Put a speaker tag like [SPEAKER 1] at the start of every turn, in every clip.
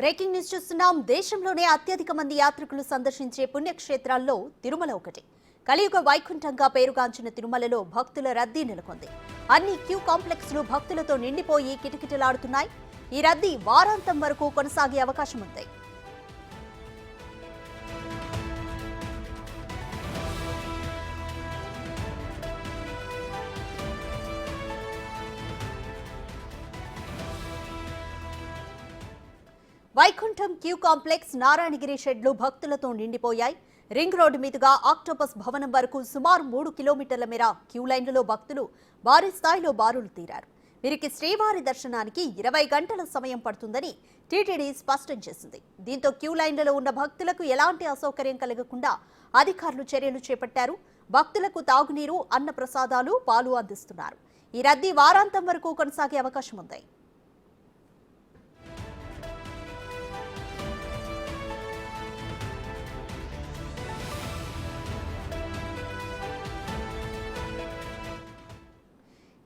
[SPEAKER 1] Breaking news చూస్తున్నాం. దేశంలోనే అత్యధిక మంది యాత్రికులు సందర్శించే పుణ్యక్షేత్రాల్లో తిరుమల ఒకటి. కలియుగ వైకుంఠంగా పేరుగాంచిన తిరుమలలో భక్తుల రద్దీ నెలకొంది. అన్ని క్యూ కాంప్లెక్స్లు భక్తులతో నిండిపోయి కిటకిటలాడుతున్నాయి. ఈ రద్దీ వారాంతం వరకు కొనసాగే అవకాశం ఉంది. వైకుంఠం క్యూ కాంప్లెక్స్, నారాయణగిరి షెడ్లు భక్తులతో నిండిపోయాయి. రింగ్ రోడ్డు మీదుగా ఆక్టోపస్ భవనం వరకు సుమారు 3 కిలోమీటర్ల మేర క్యూ లైన్లలో భక్తులు భారీ స్థాయిలో బారులు తీరారు. వీరికి శ్రీవారి దర్శనానికి 20 గంటల సమయం పడుతుందని టీటీడీ స్పష్టం చేసింది. దీంతో క్యూ లైన్లలో ఉన్న భక్తులకు ఎలాంటి అసౌకర్యం కలగకుండా అధికారులు చర్యలు చేపట్టారు. భక్తులకు తాగునీరు, అన్న ప్రసాదాలు, పాలు అందిస్తున్నారు. ఈ రద్దీ వారాంతం వరకు కొనసాగే అవకాశం ఉంది.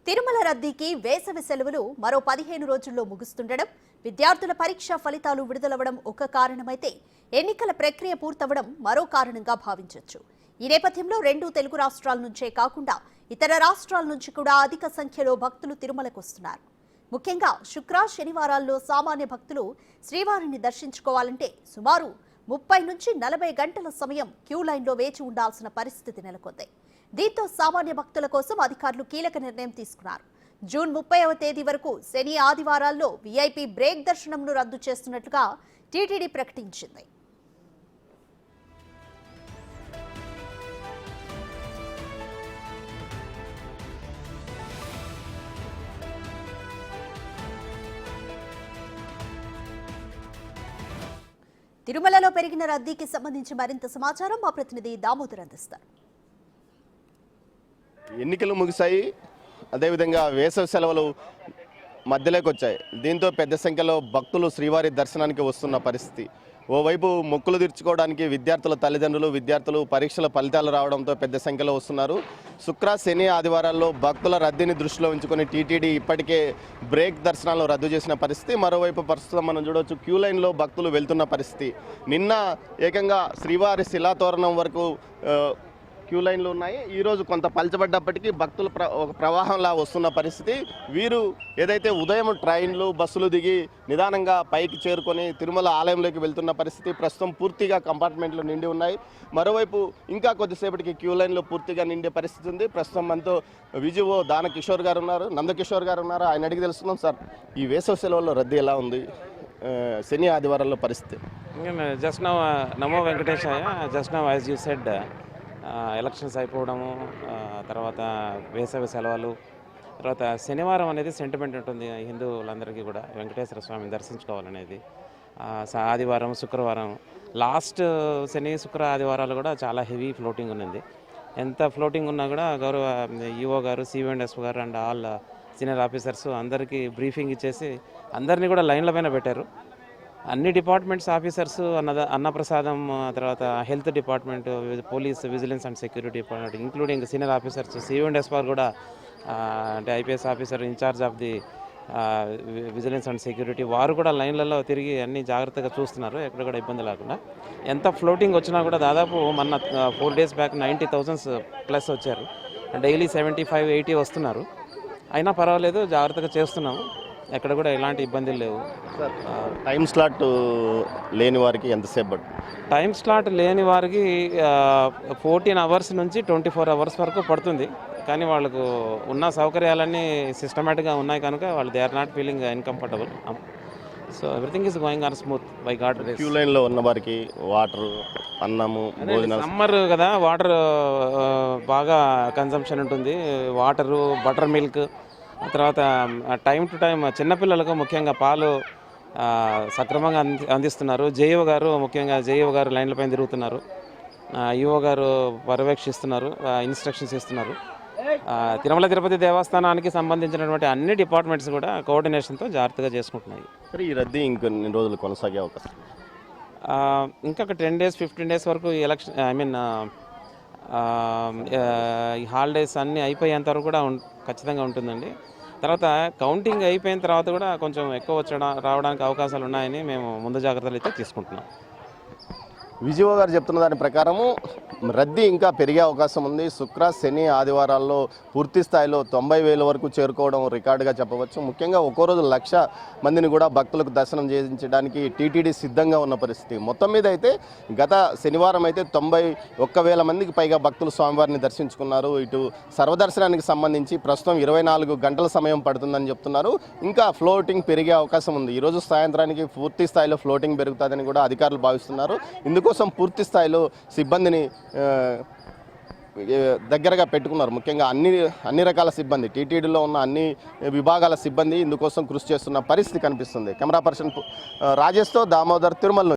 [SPEAKER 1] తిరుమల రద్దీకి వేసవి సెలవులు మరో 15 రోజుల్లో ముగుస్తుండడం, విద్యార్థుల పరీక్ష ఫలితాలు విడుదలవ్వడం ఒక కారణమైతే ఎన్నికల ప్రక్రియ పూర్తవడం మరో కారణంగా భావించవచ్చు. ఈ నేపథ్యంలో 2 తెలుగు రాష్ట్రాల నుంచే కాకుండా ఇతర రాష్ట్రాల నుంచి కూడా అధిక సంఖ్యలో భక్తులు తిరుమలకు వస్తున్నారు. ముఖ్యంగా శుక్ర, శనివారాల్లో సామాన్య భక్తులు శ్రీవారిని దర్శించుకోవాలంటే సుమారు 30 నుంచి 40 గంటల సమయం క్యూ లైన్లో వేచి ఉండాల్సిన పరిస్థితి నెలకొంది. దీంతో సామాన్య భక్తుల కోసం అధికారులు కీలక నిర్ణయం తీసుకున్నారు. జూన్ 30వ తేదీ వరకు శని, ఆదివారాల్లో వీఐపీ బ్రేక్ దర్శనంను రద్దు చేస్తున్నట్లుగా టీటీడీ ప్రకటించింది. తిరుమలలో పెరిగిన రద్దీకి సంబంధించి మరింత సమాచారం మా ప్రతినిధి దామోదర్ అందిస్తారు.
[SPEAKER 2] ఎన్నికలు ముగిశాయి, అదేవిధంగా వేసవి సెలవులు మధ్యలోకి వచ్చాయి. దీంతో పెద్ద సంఖ్యలో భక్తులు శ్రీవారి దర్శనానికి వస్తున్న పరిస్థితి. ఓవైపు మొక్కులు తీర్చుకోవడానికి విద్యార్థులు పరీక్షల ఫలితాలు రావడంతో పెద్ద సంఖ్యలో వస్తున్నారు. శుక్ర, శని, ఆదివారాల్లో భక్తుల రద్దీని దృష్టిలో ఉంచుకొని టీటీడీ ఇప్పటికే బ్రేక్ దర్శనాలను రద్దు చేసిన పరిస్థితి. మరోవైపు ప్రస్తుతం మనం చూడవచ్చు, క్యూ లైన్లో భక్తులు వెళ్తున్న పరిస్థితి. నిన్న ఏకంగా శ్రీవారి శిలాతోరణం వరకు క్యూ లైన్లు ఉన్నాయి. ఈరోజు కొంత పలచబడ్డప్పటికీ భక్తులు ఒక ప్రవాహంలా వస్తున్న పరిస్థితి. వీరు ఏదైతే ఉదయం ట్రైన్లు, బస్సులు దిగి నిదానంగా పైకి చేరుకొని తిరుమల ఆలయంలోకి వెళ్తున్న పరిస్థితి. ప్రస్తుతం పూర్తిగా కంపార్ట్మెంట్లు నిండి ఉన్నాయి. మరోవైపు ఇంకా కొద్దిసేపటికి క్యూ లైన్లో పూర్తిగా నిండే పరిస్థితి ఉంది. ప్రస్తుతం మనతో విజువో దానకిషోర్ గారు ఉన్నారు, నందకిషోర్ గారు ఉన్నారు. ఆయన అడిగి తెలుసుకుందాం. సార్, ఈ వేసవి సెలవుల్లో రద్దీ ఎలా ఉంది? శని, ఆదివారాల్లో పరిస్థితి?
[SPEAKER 3] జస్ట్ నౌ నమో వెంకటేశాయ. Just now as you said, elections అయిపోవడము, తర్వాత వేసవి సెలవులు, తర్వాత శనివారం అనేది సెంటిమెంట్ ఉంటుంది హిందువులందరికీ కూడా, వెంకటేశ్వర స్వామిని దర్శించుకోవాలనేది. ఆదివారం, శుక్రవారం, లాస్ట్ శని, శుక్ర, ఆదివారాలు కూడా చాలా హెవీ ఫ్లోటింగ్ ఉన్నది. ఎంత ఫ్లోటింగ్ ఉన్నా కూడా గౌరవ ఈఓ గారు, సివిఎండ్ఎస్ గారు అండ్ ఆల్ సీనియర్ ఆఫీసర్స్ అందరికీ బ్రీఫింగ్ ఇచ్చేసి అందరినీ కూడా లైన్ల పైన పెట్టారు. అన్ని డిపార్ట్మెంట్స్ ఆఫీసర్స్, అన్నప్రసాదం, తర్వాత health department, police, vigilance and security department, including senior officers, సివిఎండ్ఎస్ వారు కూడా, అంటే IPS officer incharge of the vigilance and security, వారు కూడా లైన్లలో తిరిగి అన్ని జాగ్రత్తగా చూస్తున్నారు, ఎక్కడ కూడా ఇబ్బంది లేకుండా. ఎంత ఫ్లోటింగ్ వచ్చినా కూడా దాదాపు మొన్న 4 days బ్యాక్ 90,000 ప్లస్ వచ్చారు. డైలీ 75-80 వస్తున్నారు. అయినా పర్వాలేదు, జాగ్రత్తగా చేస్తున్నాము, ఎక్కడ కూడా ఎలాంటి ఇబ్బందులు లేవు.
[SPEAKER 2] టైం స్లాట్ లేని వారికి ఎంతసేపు పడుతుంది?
[SPEAKER 3] టైం స్లాట్ లేని వారికి 14 hours నుంచి 24 hours వరకు పడుతుంది. కానీ వాళ్ళకు ఉన్న సౌకర్యాలన్నీ సిస్టమేటిక్గా ఉన్నాయి కనుక వాళ్ళు they are not feeling uncomfortable. So everything is going on smooth by God grace.
[SPEAKER 2] Queue లైన్లో ఉన్న వారికి వాటర్, అన్నము,
[SPEAKER 3] సమ్మర్ కదా, వాటర్ బాగా కన్సంప్షన్ ఉంటుంది. వాటరు, బటర్ మిల్క్, తర్వాత టైం టు టైం చిన్నపిల్లలకు ముఖ్యంగా పాలు సక్రమంగా అందిస్తున్నారు. ముఖ్యంగా జేఈఓ గారు లైన్లపైన తిరుగుతున్నారు. ఈఓ గారు పర్యవేక్షిస్తున్నారు, ఇన్స్ట్రక్షన్స్ ఇస్తున్నారు. తిరుమల తిరుపతి దేవస్థానానికి సంబంధించినటువంటి అన్ని డిపార్ట్మెంట్స్ కూడా కోఆర్డినేషన్తో జాగ్రత్తగా చేసుకుంటున్నాయి.
[SPEAKER 2] ఈ రద్దీ ఇంకొన్ని రోజులు కొనసాగే అవకాశం?
[SPEAKER 3] ఇంకొక 10 days 15 days వరకు ఎలక్షన్ ఈ హాలిడేస్ అన్నీ అయిపోయేంత వరకు కూడా ఖచ్చితంగా ఉంటుందండి. తర్వాత కౌంటింగ్ అయిపోయిన తర్వాత కూడా కొంచెం ఎక్కువ రావడానికి అవకాశాలు ఉన్నాయని మేము ముందు జాగ్రత్తలు అయితే తీసుకుంటున్నాం.
[SPEAKER 2] విజయో గారు చెప్తున్న దాని ప్రకారము రద్దీ ఇంకా పెరిగే అవకాశం ఉంది. శుక్ర, శని, ఆదివారాల్లో పూర్తి స్థాయిలో 90,000 వరకు చేరుకోవడం రికార్డుగా చెప్పవచ్చు. ముఖ్యంగా ఒక్కో రోజు 1,00,000 మందిని కూడా భక్తులకు దర్శనం చేయించడానికి టీటీడీ సిద్ధంగా ఉన్న పరిస్థితి. మొత్తం మీద అయితే గత శనివారం అయితే 91,000 మందికి పైగా భక్తులు స్వామివారిని దర్శించుకున్నారు. ఇటు సర్వదర్శనానికి సంబంధించి ప్రస్తుతం 24 గంటల సమయం పడుతుందని చెప్తున్నారు. ఇంకా ఫ్లోటింగ్ పెరిగే అవకాశం ఉంది. ఈరోజు సాయంత్రానికి పూర్తి స్థాయిలో ఫ్లోటింగ్ పెరుగుతుందని కూడా అధికారులు భావిస్తున్నారు. ఇందుకోసం పూర్తి స్థాయిలో సిబ్బందిని దగ్గరగా పెట్టుకున్నారు. ముఖ్యంగా అన్ని రకాల సిబ్బంది, టీటీడీలో ఉన్న అన్ని విభాగాల సిబ్బంది ఇందుకోసం కృషి చేస్తున్న పరిస్థితి కనిపిస్తుంది. కెమెరా పర్సన్ రాజేష్తో దామోదర్, తిరుమల.